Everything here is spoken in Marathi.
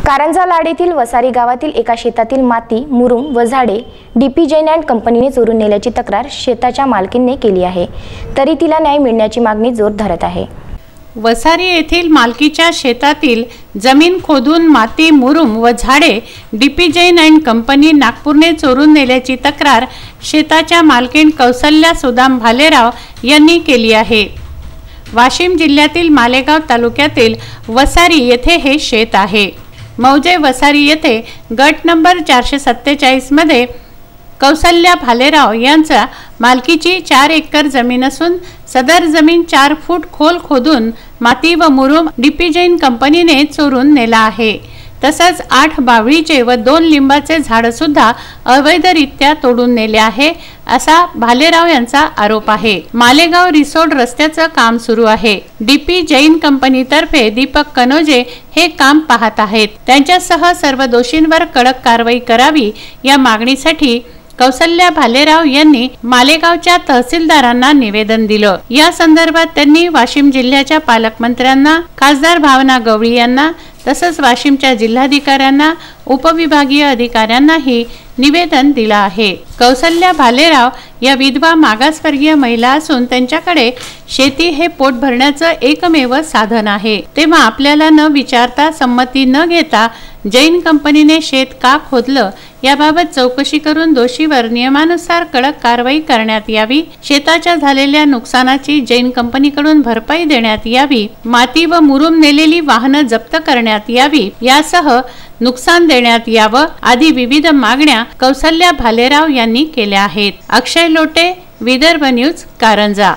कारंजा लाड येथील वसारी गावातील एका शेतातील माती, मुरुम व झाडे डीपी जैन अँड कंपनीने चोरून नेल्याची तक्रार शेताच्या मालकीने केली आहे. तरी तिला न्याय मिळण्याची मागणी जोर धरत आहे. वसारी येथील मालकीच्या शेतातील जमीन खोदून माती, मुरुम व झाडे डीपी जैन अँड कंपनी नागपूरने चोरून नेल्याची तक्रार शेताच्या मालकीण कौसल्या सुदाम भालेराव यांनी केली आहे. वाशिम जिल्ह्यातील मालेगाव तालुक्यातील वसारी येथे हे शेत आहे. मौजे वसारी येथे गट नंबर 447 मध्ये कौसल्या भालेराव यांचा मालकीची 4 एकर जमीन असून सदर जमीन 4 फूट खोल खोदून माती व मुरुम डीपी जैन कंपनीने चोरून नेला आहे. तसंच 8 बावळीचे व 2 लिंबाचे झाड सुद्धा अवैधरित्या तोडून नेले आहे असा भालेराव यांचा आरोप आहे. मालेगाव रिसोड रस्त्याचं काम सुरू आहे. डीपी जैन कंपनीतर्फे दीपक कनोजे हे काम पाहत आहेत. त्यांच्यासह सर्व दोषींवर कडक कारवाई करावी या मागणीसाठी कौसल्या भालेराव यांनी मालेगावच्या तहसीलदारांना निवेदन दिलं. या संदर्भात त्यांनी वाशिम जिल्ह्याच्या पालकमंत्र्यांना, खासदार भावना गवळी यांना तसंच वाशिमच्या जिल्हाधिकाऱ्यांना, उपविभागीय अधिकाऱ्यांनाही निवेदन दिलं आहे. कौसल्या भालेराव या विधवा मागासवर्गीय महिला असून त्यांच्याकडे शेती हे पोट भरण्याचं एकमेव साधन आहे. तेव्हा आपल्याला न विचारता, संमती न घेता जैन कंपनीने शेत का खोदलं याबाबत चौकशी करून दोषीवर नियमानुसार कडक कारवाई करण्यात यावी. शेताच्या झालेल्या नुकसानाची जैन कंपनीकडून भरपाई देण्यात यावी. माती व मुरुम नेलेली वाहनं जप्त करण्यात यावी. यासह नुकसान देण्यात यावं आदी विविध मागण्या कौसल्या भालेराव यांनी केल्या आहेत. अक्षय लोटे, विदर्भ न्यूज, कारंजा.